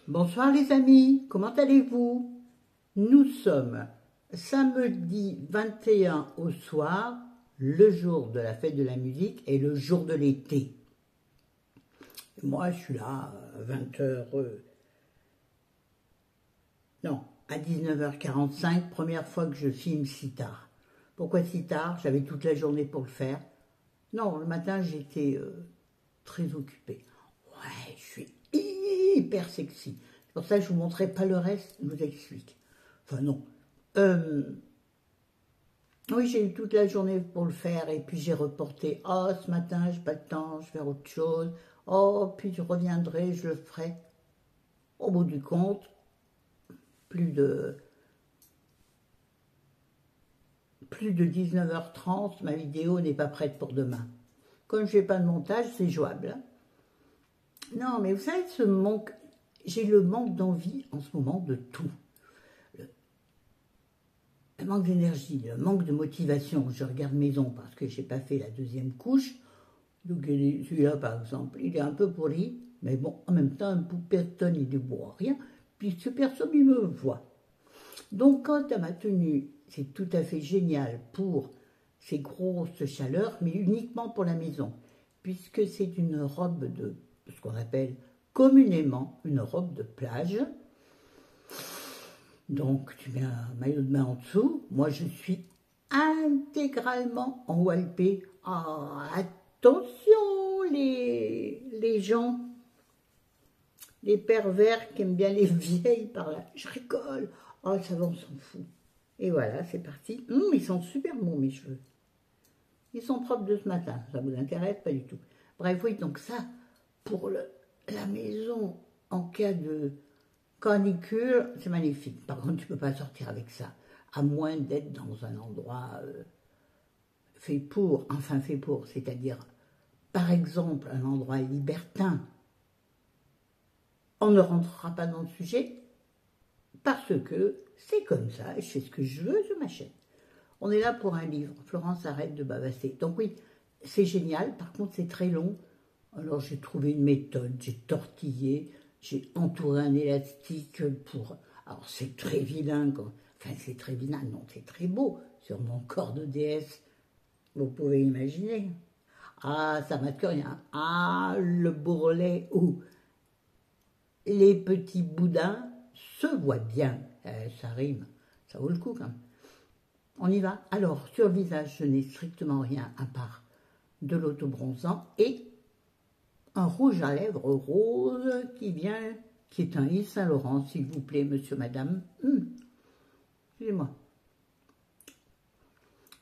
Bonsoir les amis, comment allez-vous? Nous sommes samedi 21 au soir, le jour de la fête de la musique et le jour de l'été. Moi je suis là à 20h, non, à 19h45, première fois que je filme si tard. Pourquoi si tard? J'avais toute la journée pour le faire. Non, le matin j'étais très occupée. Ouais, je suis hyper sexy. C'est pour ça que je vous montrerai pas le reste, je vous explique. Enfin non. Oui, j'ai eu toute la journée pour le faire et puis j'ai reporté. Oh, ce matin, j'ai pas le temps, je vais faire autre chose. Oh, puis je reviendrai, je le ferai. Au bout du compte, plus de 19h30, ma vidéo n'est pas prête pour demain. Comme je n'ai pas de montage, c'est jouable. Non, mais vous savez, ce manque, j'ai le manque d'envie en ce moment de tout. Le manque d'énergie, le manque de motivation. Je regarde mes ongles parce que je n'ai pas fait la deuxième couche. Donc celui-là, par exemple, il est un peu pourri. Mais bon, en même temps, personne il ne voit rien, puisque personne ne me voit. Donc, quant à ma tenue, c'est tout à fait génial pour ces grosses chaleurs, mais uniquement pour la maison, puisque c'est une robe de ce qu'on appelle communément une robe de plage. Donc, tu mets un maillot de bain en dessous. Moi, je suis intégralement en walpé. Oh, attention, les gens, les pervers qui aiment bien les vieilles par là. Je rigole. Oh, ça va, on s'en fout. Et voilà, c'est parti. Ils sont super bons, mes cheveux. Ils sont propres de ce matin. Ça vous intéresse? Pas du tout. Bref, oui, donc ça, pour la maison, en cas de canicule, c'est magnifique. Par contre, tu ne peux pas sortir avec ça, à moins d'être dans un endroit fait pour, c'est-à-dire, par exemple, un endroit libertin. On ne rentrera pas dans le sujet, parce que c'est comme ça, je fais ce que je veux, je m'achète. On est là pour un livre. Florence, arrête de bavasser. Donc oui, c'est génial, par contre c'est très long. Alors j'ai trouvé une méthode, j'ai tortillé, j'ai entouré un élastique pour... Alors c'est très vilain, quoi. Enfin c'est très vilain, non, c'est très beau sur mon corps de déesse. Vous pouvez imaginer. Ah, ça m'a que rien. Ah, le bourrelet où les petits boudins se voient bien. Ça rime, ça vaut le coup quand même. On y va. Alors, sur le visage, je n'ai strictement rien à part de l'autobronzant et un rouge à lèvres rose qui est un Yves Saint Laurent, s'il vous plaît, monsieur, madame. Excusez-moi.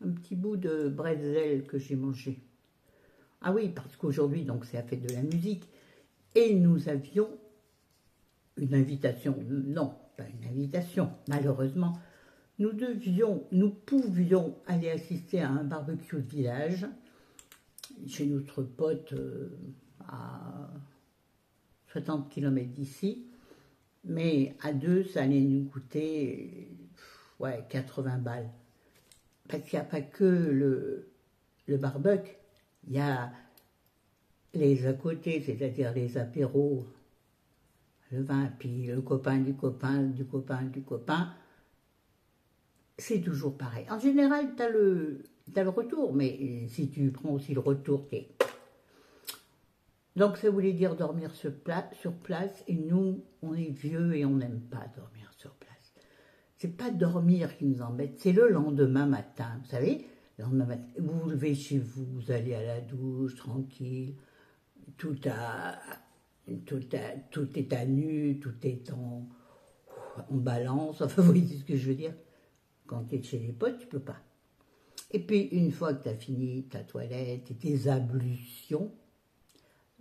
Un petit bout de bretzel que j'ai mangé. Ah oui, parce qu'aujourd'hui, donc, c'est la fête de la musique. Et nous avions une invitation. Non, pas une invitation, malheureusement. Nous pouvions aller assister à un barbecue de village chez notre pote à 60 km d'ici, mais à deux, ça allait nous coûter 80 balles. Parce qu'il n'y a pas que le barbecue, il y a les à côté, c'est-à-dire les apéros, le vin, puis le copain du copain, du copain, du copain. C'est toujours pareil. En général, tu as le retour, mais si tu prends aussi le retour, t'es... Donc, ça voulait dire dormir sur place, et nous, on est vieux et on n'aime pas dormir sur place. C'est pas dormir qui nous embête, c'est le lendemain matin. Vous savez, le lendemain matin, vous vous levez chez vous, vous allez à la douche, tranquille, tout est à nu, tout est en balance, enfin, vous voyez ce que je veux dire. Quand tu es chez les potes, tu peux pas. Et puis, une fois que tu as fini ta toilette et tes ablutions,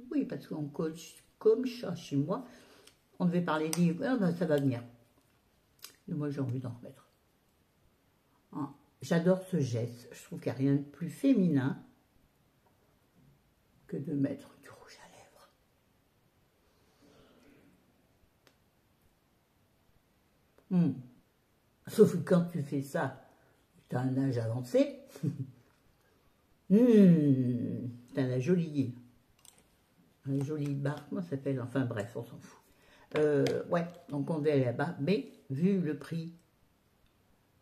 oui, parce qu'on coach comme ça chez moi, on devait parler livres, ah ben, ça va venir. Et moi, j'ai envie d'en remettre. Ah, j'adore ce geste. Je trouve qu'il n'y a rien de plus féminin que de mettre du rouge à lèvres. Sauf que quand tu fais ça, tu as un âge avancé, tu as la jolie barre, comment ça s'appelle? Enfin bref, on s'en fout. Ouais, donc on devait aller là-bas, mais vu le prix,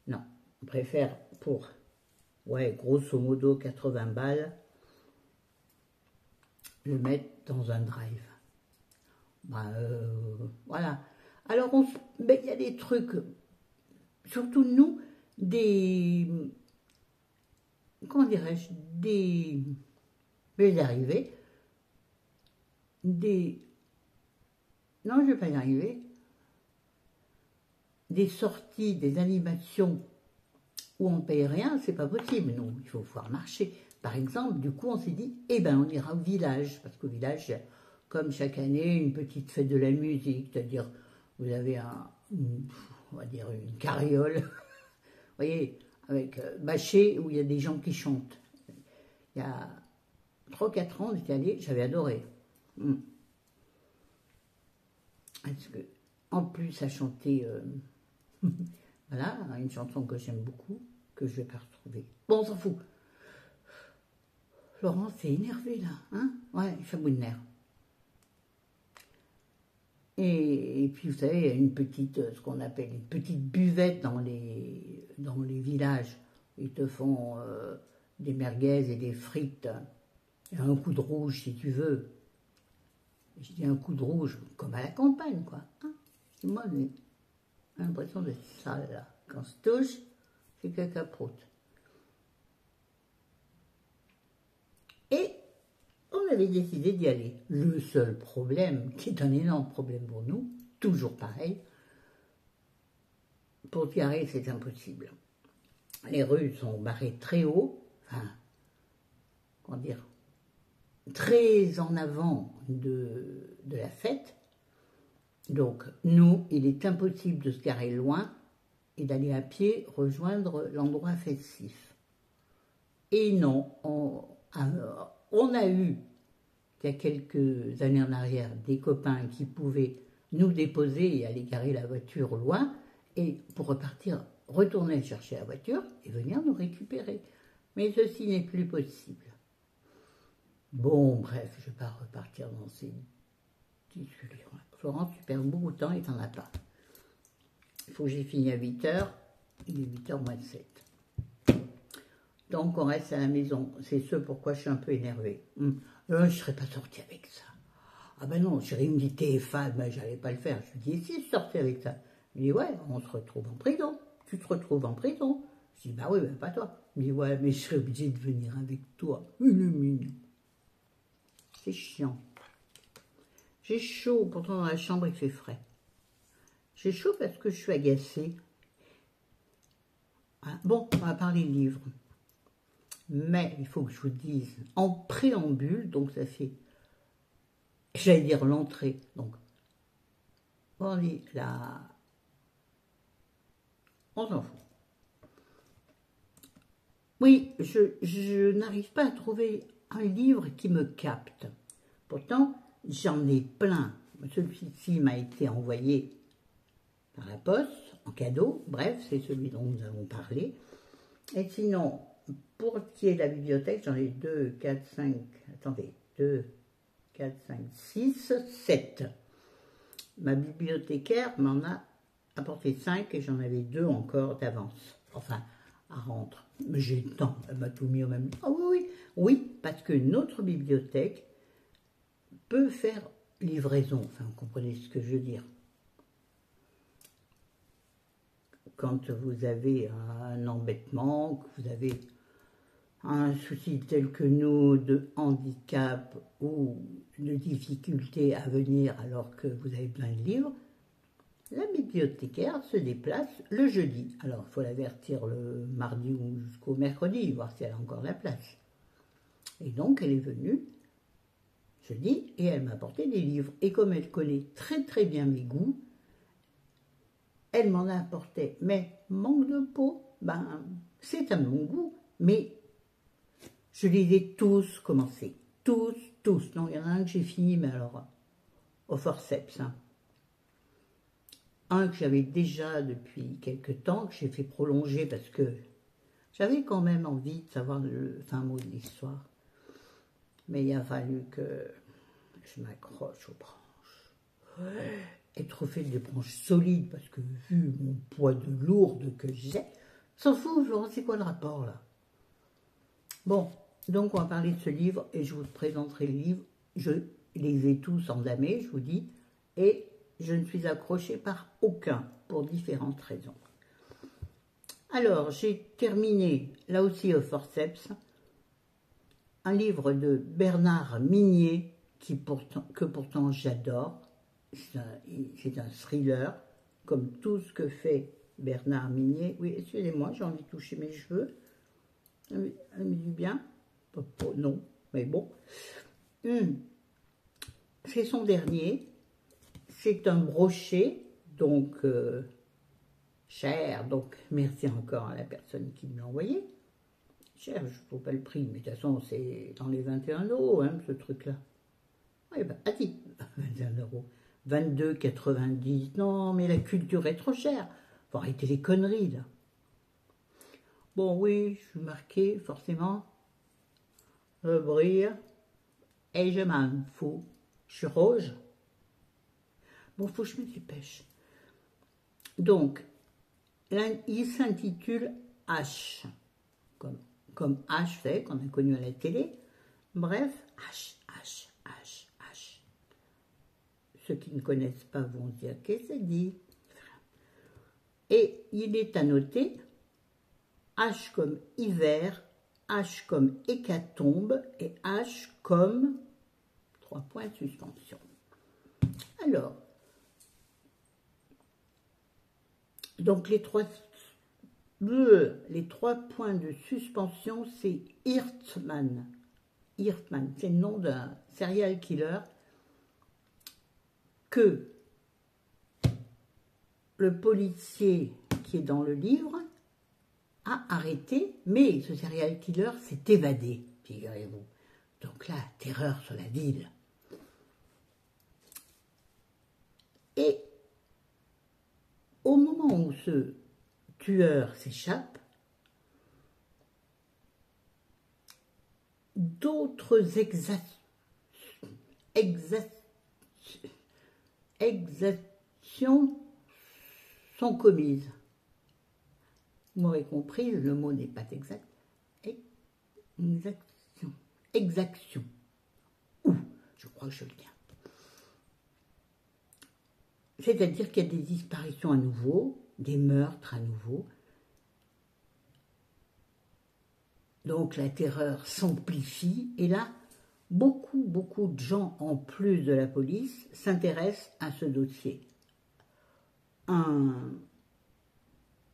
non. On préfère pour, ouais, grosso modo 80 balles, le mettre dans un drive. Bah, voilà. Alors, ben, il y a des trucs, surtout nous, des, comment dirais-je, des, je vais y arriver, des, non, je ne vais pas y arriver, des sorties, des animations où on ne paye rien, c'est pas possible, non, il faut pouvoir marcher. Par exemple, du coup, on s'est dit, eh ben, on ira au village, parce qu'au village, il y a, comme chaque année, une petite fête de la musique, c'est-à-dire, vous avez on va dire une carriole, vous voyez, avec bâché, où il y a des gens qui chantent. Il y a 3 ou 4 ans, j'étais allée, j'avais adoré. Parce que, en plus, à chanter, voilà, une chanson que j'aime beaucoup, que je ne vais pas retrouver. Bon, on s'en fout. Laurent s'est énervé là, hein? Ouais, il fait bout de nerfs. Et puis vous savez, il y a une petite, ce qu'on appelle une petite buvette dans les villages. Ils te font des merguez et des frites. Et un coup de rouge si tu veux. Je dis un coup de rouge, comme à la campagne, quoi. Hein? Moi, j'ai l'impression d'être sale là. Quand on se touche, c'est caca-proute. Et on avait décidé d'y aller. Le seul problème, qui est un énorme problème pour nous, toujours pareil, pour se garer, c'est impossible. Les rues sont barrées très haut, enfin, comment dire, très en avant de la fête. Donc, nous, il est impossible de se garer loin et d'aller à pied rejoindre l'endroit festif. Et non, on a eu, il y a quelques années en arrière, des copains qui pouvaient nous déposer et aller garer la voiture loin, et pour repartir, retourner chercher la voiture et venir nous récupérer. Mais ceci n'est plus possible. Bon, bref, je ne vais pas repartir dans ces discussions. Florence, tu perds beaucoup de temps et tu n'en as pas. Il faut que j'ai fini à 8h, il est 8h moins de 7. Donc on reste à la maison. C'est ce pourquoi je suis un peu énervée. Je ne serais pas sortie avec ça. Ah ben non, chérie me dit TF1, ben j'allais pas le faire. Je lui dis, et si je sortais avec ça? Il me dit, ouais, on se retrouve en prison. Tu te retrouves en prison? Je dis, bah oui, ben pas toi. Il me dit, ouais, mais je serais obligée de venir avec toi. Il est mignon. C'est chiant. J'ai chaud, pourtant dans la chambre il fait frais. J'ai chaud parce que je suis agacée. Hein? Bon, on va parler livres. Mais il faut que je vous dise, en préambule, donc ça fait, j'allais dire l'entrée, donc on lit là, on s'en fout. Oui, je n'arrive pas à trouver un livre qui me capte. Pourtant, j'en ai plein. Celui-ci m'a été envoyé par la poste, en cadeau. Bref, c'est celui dont nous avons parlé. Et sinon, pour ce qui est de la bibliothèque, j'en ai 2, 4, 5, attendez, 2, 4, 5, 6, 7. Ma bibliothécaire m'en a apporté 5 et j'en avais 2 encore d'avance. Enfin, à rendre. Mais j'ai le temps, elle m'a tout mis au même. Ah oui, oui, oui, parce que notre bibliothèque peut faire livraison. Enfin, vous comprenez ce que je veux dire. Quand vous avez un embêtement, que vous avez un souci tel que nous de handicap ou de difficulté à venir alors que vous avez plein de livres, la bibliothécaire se déplace le jeudi. Alors, il faut l'avertir le mardi ou jusqu'au mercredi, voir si elle a encore la place. Et donc, elle est venue jeudi et elle m'a apporté des livres. Et comme elle connaît très très bien mes goûts, elle m'en a apporté. Mais manque de peau, ben, c'est à mon goût, mais je les ai tous commencés. Tous, tous. Non, il y en a un que j'ai fini, mais alors, au forceps. Hein. Un que j'avais déjà depuis quelques temps, que j'ai fait prolonger parce que j'avais quand même envie de savoir le fin mot de l'histoire. Mais il a fallu que je m'accroche aux branches. être fait des branches solides, parce que vu mon poids de lourde que j'ai, s'en fout, Florence, c'est quoi le rapport là? Bon, donc on va parler de ce livre et je vous présenterai le livre. Je les ai tous endamés, je vous dis, et je ne suis accrochée par aucun, pour différentes raisons. Alors, j'ai terminé, là aussi au forceps, un livre de Bernard Minier, que pourtant j'adore. C'est un thriller, comme tout ce que fait Bernard Minier. Oui, excusez-moi, j'ai envie de toucher mes cheveux. Ça me dit bien. Non, mais bon. C'est son dernier. C'est un brochet, donc cher. Donc merci encore à la personne qui me l'a envoyé. Cher, je ne trouve pas le prix, mais de toute façon, c'est dans les 21 €, hein, ce truc-là. Oui, bah, si, 21 €. 22,90 €. Non, mais la culture est trop chère. Faut arrêter les conneries, là. Bon, oui, je suis marquée, forcément. Je brille. Et je m'en fous. Je suis rouge. Bon, faut que je me dépêche. Donc, là, il s'intitule H. Comme H, c'est qu'on a connu à la télé. Bref, H. Ceux qui ne connaissent pas vont dire qu'est-ce que c'est dit. Et il est à noter H comme hiver, H comme hécatombe et H comme 3 points de suspension. Alors, donc les trois points de suspension, c'est Hirtman. Hirtman, c'est le nom d'un serial killer que le policier qui est dans le livre a arrêté, mais ce serial killer s'est évadé, figurez-vous. Donc là, terreur sur la ville. Et au moment où ce tueur s'échappe, d'autres exactions sont commises. Vous m'aurez compris, le mot n'est pas exact. Exaction. Ouh, je crois que je le tiens. C'est-à-dire qu'il y a des disparitions à nouveau, des meurtres à nouveau. Donc la terreur s'amplifie et là, beaucoup de gens, en plus de la police, s'intéressent à ce dossier. Un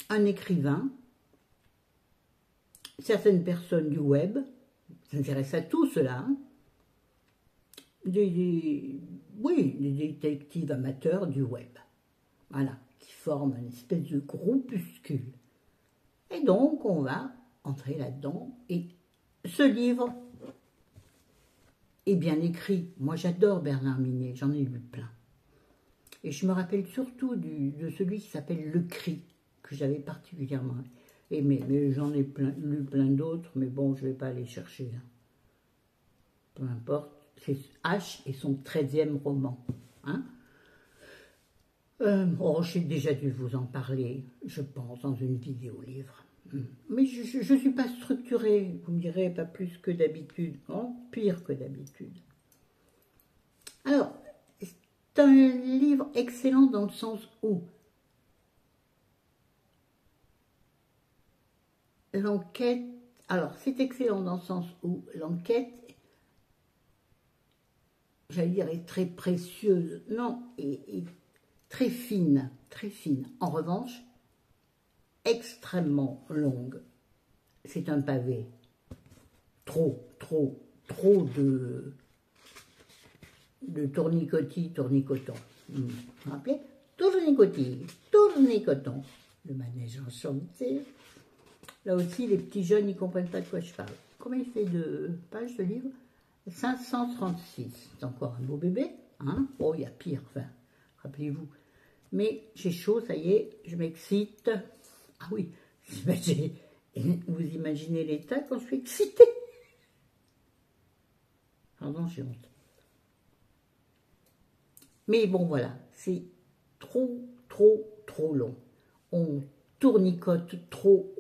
écrivain, certaines personnes du web, s'intéressent à tout cela, hein, des détectives amateurs du web, voilà, qui forment une espèce de groupuscule. Et donc, on va entrer là-dedans, et ce livre est bien écrit. Moi, j'adore Bernard Minier, j'en ai lu plein. Et je me rappelle surtout de celui qui s'appelle Le Cri, que j'avais particulièrement aimé. Mais j'en ai lu plein d'autres, mais bon, je ne vais pas aller chercher. Hein. Peu importe. C'est H et son 13e roman. Hein. J'ai déjà dû vous en parler, je pense, dans une vidéo livre. Mais je ne suis pas structurée, vous me direz, pas plus que d'habitude, non, pire que d'habitude. Alors, c'est un livre excellent dans le sens où l'enquête, alors c'est excellent dans le sens où l'enquête, j'allais dire, est très précieuse, non, et très fine, très fine. En revanche, extrêmement longue. C'est un pavé. Trop de tournicoton. Vous vous rappelez? Tournicoton. Le manège enchanté. Là aussi, les petits jeunes, ils ne comprennent pas de quoi je parle. Combien il fait de pages ce livre? 536. C'est encore un beau bébé. Hein? Oh, il y a pire, enfin, rappelez-vous. Mais j'ai chaud, ça y est, je m'excite. Ah oui, vous imaginez l'état quand je suis excitée. Pardon, j'ai honte. Mais bon, voilà, c'est trop long. On tournicote trop,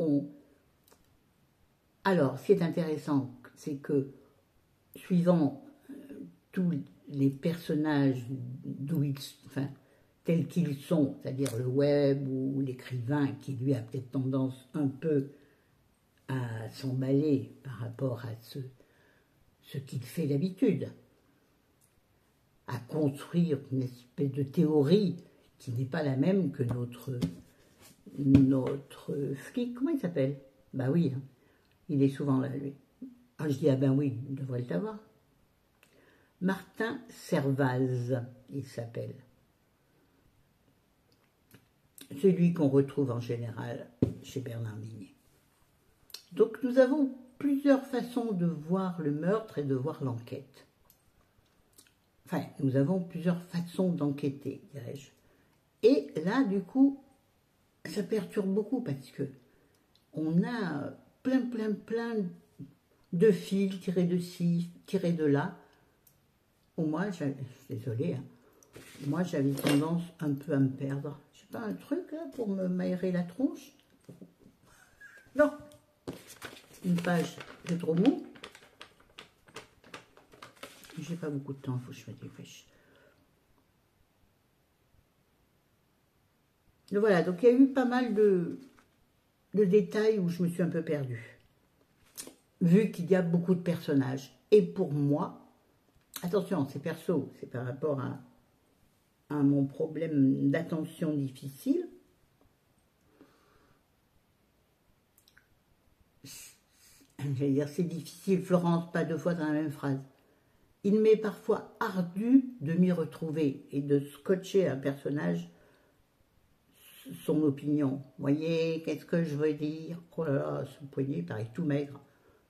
Alors, ce qui est intéressant, c'est que, suivant tous les personnages tels qu'ils sont, c'est-à-dire le web ou l'écrivain qui lui a peut-être tendance un peu à s'emballer par rapport à ce qu'il fait d'habitude, à construire une espèce de théorie qui n'est pas la même que notre flic, comment il s'appelle? Bah oui, hein, il est souvent là, lui. Ah, je dis, ah ben oui, il devrait le savoir. Martin Servaz, il s'appelle. Celui qu'on retrouve en général chez Bernard Minet. Donc nous avons plusieurs façons de voir le meurtre et de voir l'enquête. Enfin, nous avons plusieurs façons d'enquêter, dirais-je. Et là, du coup, ça perturbe beaucoup parce que on a plein de fils tirés de ci, tirés de là. Ou moi, désolée, hein, moi j'avais tendance un peu à me perdre. Je sais pas, un truc là pour me m'aérer la tronche. Non, une page, c'est trop mou. J'ai pas beaucoup de temps, il faut que je me dépêche. Et voilà, donc il y a eu pas mal de détails où je me suis un peu perdue. Vu qu'il y a beaucoup de personnages. Et pour moi, attention, c'est perso, c'est par rapport à mon problème d'attention difficile. J'allais dire, c'est difficile, Florence, pas deux fois dans la même phrase. Il m'est parfois ardu de m'y retrouver et de scotcher un personnage son opinion. Vous voyez, qu'est-ce que je veux dire? Oh là là, son poignet paraît tout maigre.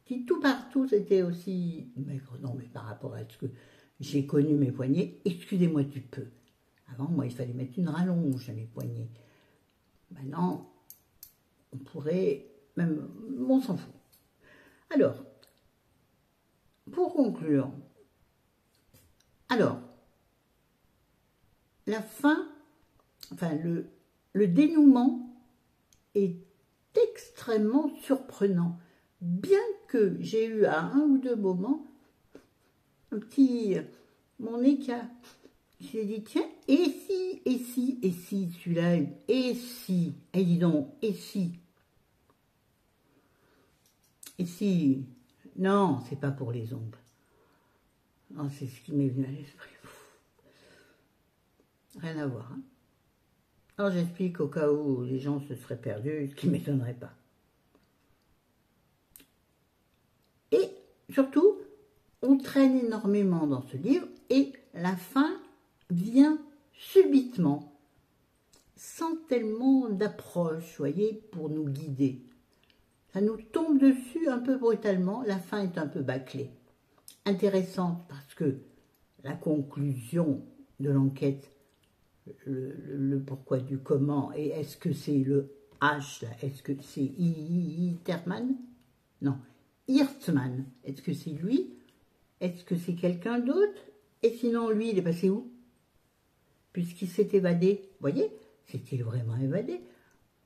Si tout partout c'était aussi maigre, non, mais par rapport à ce que j'ai connu mes poignets, excusez-moi du peu. Avant, moi, il fallait mettre une rallonge à mes poignets. Maintenant, on pourrait, même, on s'en fout. Alors, pour conclure, la fin, enfin, le dénouement est extrêmement surprenant. Bien que j'ai eu à un ou deux moments un petit, mon nez qui s'est dit, tiens, et si, celui-là, et si, et dis donc, et si, non, c'est pas pour les ongles. Non, c'est ce qui m'est venu à l'esprit. Rien à voir. Hein. Alors j'explique au cas où les gens se seraient perdus, ce qui ne m'étonnerait pas. Et surtout, on traîne énormément dans ce livre et la fin vient subitement, sans tellement d'approche, voyez, pour nous guider. Ça nous tombe dessus un peu brutalement, la fin est un peu bâclée. Intéressante parce que la conclusion de l'enquête, le pourquoi du comment, et est-ce que c'est le H, là, est-ce que c'est Hitterman? Non, Hirtman, est-ce que c'est lui? Est-ce que c'est quelqu'un d'autre? Et sinon, lui, il est passé où? Puisqu'il s'est évadé, vous voyez, s'est-il vraiment évadé?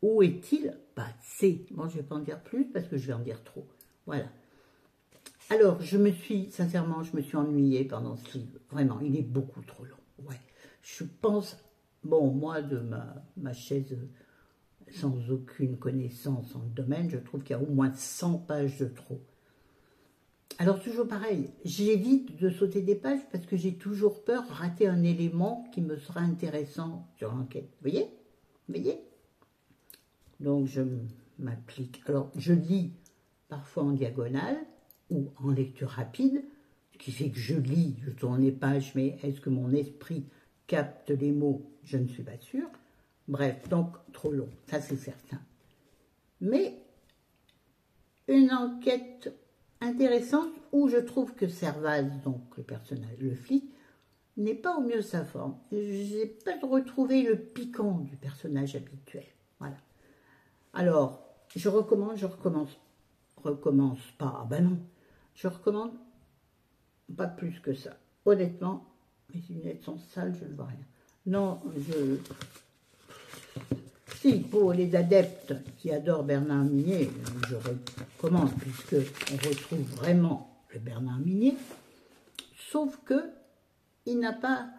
Où est-il? Bah, c'est. Bon, je ne vais pas en dire plus parce que je vais en dire trop. Voilà. Alors, sincèrement, je me suis ennuyée pendant ce livre. Vraiment, il est beaucoup trop long. Ouais. Je pense, bon, moi, de ma chaise sans aucune connaissance en le domaine, je trouve qu'il y a au moins 100 pages de trop. Alors, toujours pareil, j'évite de sauter des pages parce que j'ai toujours peur de rater un élément qui me sera intéressant sur l'enquête. Vous voyez? Vous voyez? Donc, je m'applique. Alors, je lis parfois en diagonale ou en lecture rapide, ce qui fait que je lis, je tourne les pages, mais est-ce que mon esprit capte les mots? Je ne suis pas sûre. Bref, donc, trop long, ça c'est certain. Mais, une enquête intéressante où je trouve que Servaz, donc le personnage, le flic, n'est pas au mieux de sa forme. J'ai pas retrouvé le piquant du personnage habituel. Voilà. Alors, je recommande, recommence pas. Ah ben non, je recommande pas plus que ça. Honnêtement, mes lunettes sont sales, je ne vois rien. Non, si, pour les adeptes qui adorent Bernard Minet, je recommande, puisqu'on retrouve vraiment le Bernard Minet, sauf que il n'a pas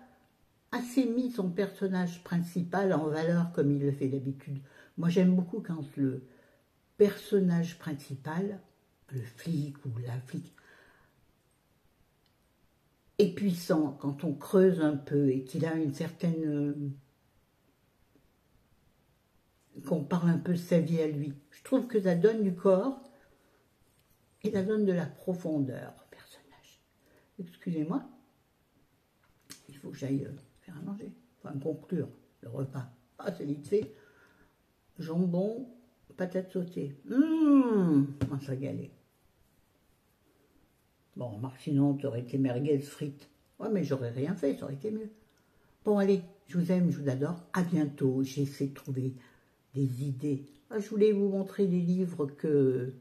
assez mis son personnage principal en valeur comme il le fait d'habitude. Moi, j'aime beaucoup quand le personnage principal, le flic ou la flic, est puissant, quand on creuse un peu et qu'il a une certaine... qu'on parle un peu de sa vie à lui. Je trouve que ça donne du corps et ça donne de la profondeur au personnage. Excusez-moi, il faut que j'aille faire à manger, enfin conclure le repas. Ah, c'est vite fait. Jambon, patates sautées. On s'est régalé. Bon, remarque, sinon, tu aurais été merguez frites. Ouais, mais j'aurais rien fait, ça aurait été mieux. Bon, allez, je vous aime, je vous adore. À bientôt. J'essaie de trouver des idées. Ah, je voulais vous montrer les livres que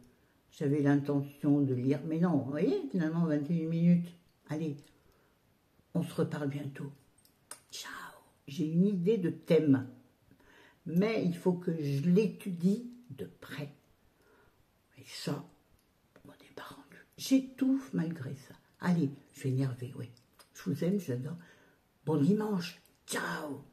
j'avais l'intention de lire. Mais non, vous voyez, finalement, 21 minutes. Allez, on se reparle bientôt. Ciao. J'ai une idée de thème. Mais il faut que je l'étudie de près. Et ça, on n'est pas rendu. J'étouffe malgré ça. Allez, je vais énerver, oui. Je vous aime, j'adore. Bon dimanche. Ciao.